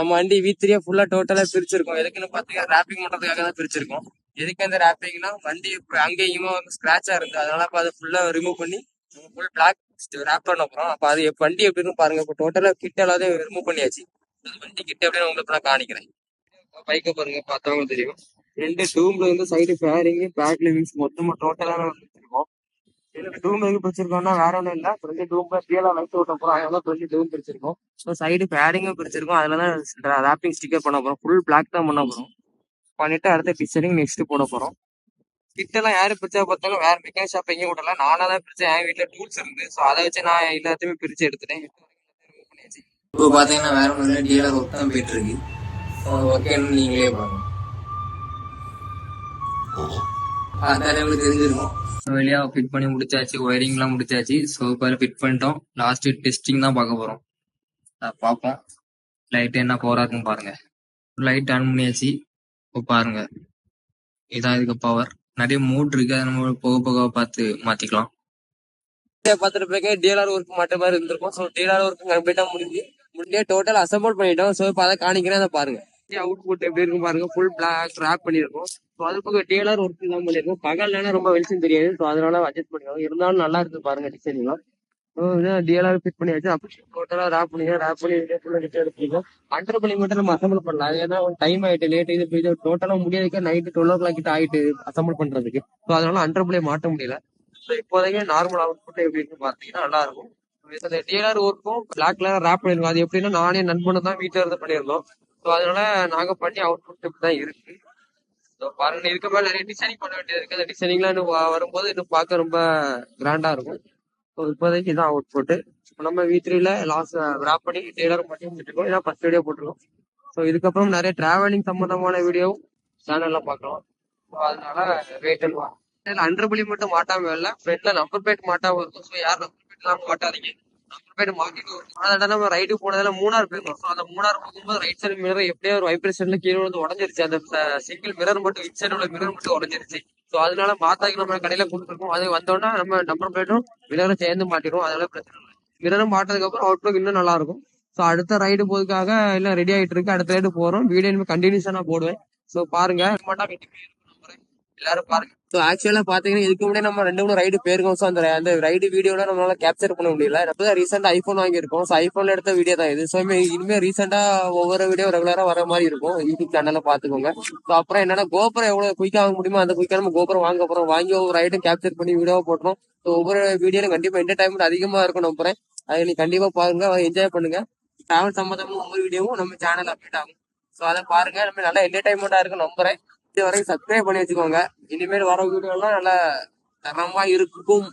நம்ம வண்டி V3 ஃபுல்லா டோட்டலா பிரிச்சிருக்கோம். எதுக்குன்னு பாத்தீங்கன்னா ரேப்பிங் பண்றதுக்காக தான் பிரிச்சிருக்கோம். எதுக்கு அந்த ரேப்பிங்னா வண்டி அங்கேயுமா ஸ்கிராச்சா இருக்கு, அதனால அப்ப அதை ஃபுல்லா ரிமூவ் பண்ணி ஃபுல் பிளாக் ரேப் பண்ண போறோம். அப்ப அது வண்டி எப்படின்னு பாருங்க. இப்போ டோட்டலா கிட்ட எல்லாத்தையும் ரிமூவ் பண்ணியாச்சு. அது வண்டி கிட்ட எப்படின்னு உங்களுக்கு நான் காணிக்கிறேன். பைக்கை பாருங்க, பார்த்தவங்க தெரியும். ரெண்டு டூம்ல இருந்து சைடு ஃபேரிங் பேக் லிவிங்ஸ் மொத்தமா டோட்டலா வச்சிருக்கோம். எனக்கு டூம் எதுக்கு பிரிச்சிருக்கோம்னா வேற ஒன்றும் இல்லை. ஃப்ரெண்டு டூம்ல கீழே லைட் ஓட்ட போறோம், அதனால ஃப்ரெண்டு டூம் பிரிச்சிருக்கோம். ஸோ சைடு பேரிங்கும் பிரிச்சிருக்கோம். அதுல தான் ரேப்பிங் ஸ்டிக்கர் பண்ண போறோம். ஃபுல் பிளாக் தான் பண்ண போறோம். பண்ணிட்டு அடுத்த டிசைனிங் நெக்ஸ்ட் போட போறோம். கிட்டலாம் யாரும் பிரிச்சா பார்த்தாலும் வேற மெக்கானிக் ஷாப் எங்கேயும் விடல, நானா தான் பிரிச்சேன். என் வீட்டுல டூல்ஸ் இருந்து, ஸோ அதை வச்சு நான் எல்லாத்தையுமே பிரிச்சு எடுத்துட்டேன். இப்போ பாத்தீங்கன்னா வேற ஒன்றும் டீலர் ஒர்க் தான் போயிட்டு இருக்கு. ஓகேன்னு நீங்களே பாருங்க, தெரிஞ்சிருக்கும். வெளியா ஃபிட் பண்ணி முடிச்சாச்சு, ஒயரிங் எல்லாம் முடிச்சாச்சு. ஸோ இப்போ ஃபிட் பண்ணிட்டோம். லாஸ்ட் டெஸ்டிங் தான் பார்க்க போறோம். பார்ப்போம் லைட் என்ன பவராக பாருங்க. லைட் ஆன் பண்ணியாச்சு. இப்போ பாருங்க, இதான் இதுக்கு பவர். நிறைய மூட் இருக்கு, அதை நம்ம போக போக பார்த்து மாத்திக்கலாம். பார்த்துட்டு டிஎல்ஆர் ஒர்க் மட்டும் மாதிரி இருந்திருக்கும். ஸோ டிஎல்ஆர் ஒர்க் கம்ப்ளீட்டா முடிஞ்சே டோட்டல் அசம்பிள் பண்ணிட்டோம். ஸோ இப்போ அதை காணிக்கிறேன், அதை பாருங்க. அவுட் புட் எப்படி இருக்கும் பாருங்க. ஃபுல் பிளாக் ரேப் பண்ணிருக்கோம். ஸோ அது போக டிஎல்ஆர் ஒர்க் தான் பண்ணிருக்கோம். பகல்ல ரொம்ப வெளிச்சம் தெரியாது, ஸோ அதனால அட்ஜஸ்ட் பண்ணிக்கோங்க. இருந்தாலும் நல்லா இருக்கு பாருங்க டிசைனிங்லாம். டிஎல்ஆர் ஃபிட் பண்ணியாச்சு. அப்படி டோட்டலா ரேப் பண்ணி எடுத்துருக்கோம். அண்டர் பண்ணி மட்டும் நம்ம அசம்பிள் பண்ணலாம். ஏன்னா டைம் ஆயிட்டு, லேட் இது டோட்டலா முடியாதுக்கு நைட்டு 12 கிட்ட ஆயிட்டு அசம்பிள் பண்றதுக்கு. ஸோ அதனால அண்டர் பிள்ளை மாட்ட முடியல. இப்போதைக்கு நார்மல் அவுட் புட் எப்படி இருக்கு பாத்தீங்கன்னா நல்லா இருக்கும். டிஎல்ஆர் ஒர்க்கும் பிளாக்ல ரேப் பண்ணிருக்கோம். அது எப்படின்னா நானே நண்பனும் தான் வீட்டுல இருந்து பண்ணிருந்தோம். ஸோ அதனால நாங்க பண்ணி அவுட் புட் இப்படிதான் இருக்கு. பாருங்க, இதுக்கு மேல நிறைய டிசைனிங் பண்ண வேண்டியது இருக்கு. அந்த டிசைனிங்லாம் இன்னும் வரும்போது இன்னும் பார்க்க ரொம்ப கிராண்டா இருக்கும். ஸோ இப்போதைக்கு இதான் அவுட் புட். நம்ம V3ல லாஸ்ட் ரேப் பண்ணி டெய்லர் பண்ணி முடிச்சிருக்கோம். இதான் ஃபர்ஸ்ட் வீடியோ போட்டிருக்கோம். ஸோ இதுக்கப்புறம் நிறைய டிராவலிங் சம்பந்தமான வீடியோவும் சேனல்ல பார்க்கலாம். ஸோ அதனால வெயிட் பண்ணுவோம். அண்டர் புள்ளி மட்டும் மாட்டாம இல்ல, ஃப்ரெண்ட்ல நம்பர் பிளேட் மாட்டாம இருக்கும். ஸோ யாரும் நம்பர் பிளேட் எல்லாம் மாட்டாதீங்க. நம்பர் பிளேட் மாட்டிட்டு வரும். நம்ம ரைடு போனதுல மூணார் போயிருக்கோம். ஸோ அந்த மூணார் போகும்போது ரைட் சைடு மிரர் எப்படியோ ஒரு வைப்ரேஷன்ல கீழே வந்து உடஞ்சிருச்சு. அந்த சிங்கிள் மிரர் மட்டும் இன்ச் சைடு உள்ள மிரர் மட்டும் உடஞ்சிருச்சு. ஸோ அதனால மாத்தாக்கி நம்ம கடையில கொடுத்துருக்கோம். அது வந்தோம்னா நம்ம நம்பர் பிளேட்டும் மிரரும் சேர்ந்து மாட்டிடுவோம். அதனால பிரச்சனை இல்லை. மிரரும் மாட்டதுக்கு அப்புறம் அவுட்லுக் இன்னும் நல்லா இருக்கும். ஸோ அடுத்த ரைடு போறதுக்காக எல்லாம் ரெடி ஆயிட்டு இருக்கு. அடுத்த ரைடு போறோம். வீடியோ கண்டினியூஸா நான் போடுவேன். ஸோ பாருங்க, எல்லாரும் பாருங்க. ஸோ ஆக்சுவலா பாத்தீங்கன்னா இதுக்கு முன்னாடி நம்ம 2-3 ரைடு போயிருக்கோம். ஸோ அந்த ரைடு வீடியோல நம்மளால கேப்சர் பண்ண முடியல. நம்ம தான் ரீசெண்டா ஐபோன் வாங்கியிருக்கோம். ஸோ ஐபோன்ல எடுத்த வீடியோ தான் இது. ஸோ இனிமே ரீசெண்டா ஒவ்வொரு வீடியோ ரெகுலரா வர மாதிரி இருக்கும். யூடியூப் சேனல்ல பாத்துக்கோங்க. ஸோ அப்புறம் என்னன்னா கோபுரம் எவ்வளவு குயிக்கா வாங்க முடியுமோ அந்த குயிக்கா நம்ம கோபுரம் வாங்க போறோம். வாங்கி ஒவ்வொரு ரைடும் கேப்சர் பண்ணி வீடியோவை போட்டுரும். ஸோ ஒவ்வொரு வீடியோல கண்டிப்பா என்டர்டைன்மெண்ட் அதிகமா இருக்கும் நம்புறேன். அதை நீ கண்டிப்பா பாருங்க, என்ஜாய் பண்ணுங்க. டிராவல் சம்பந்தமா ஒவ்வொரு வீடியோவும் நம்ம சேனல் அப்டேட் ஆகும். ஸோ அதை பாருங்க, நம்ம நல்லா என்டர்டைன்மெண்டா இருக்கும் நம்புறேன். இது வரைக்கும் சப்ஸ்கிரைப் பண்ணி வச்சுக்கோங்க. இனிமேல் வர வீடியோ எல்லாம் நல்லா தரமா இருக்கும்.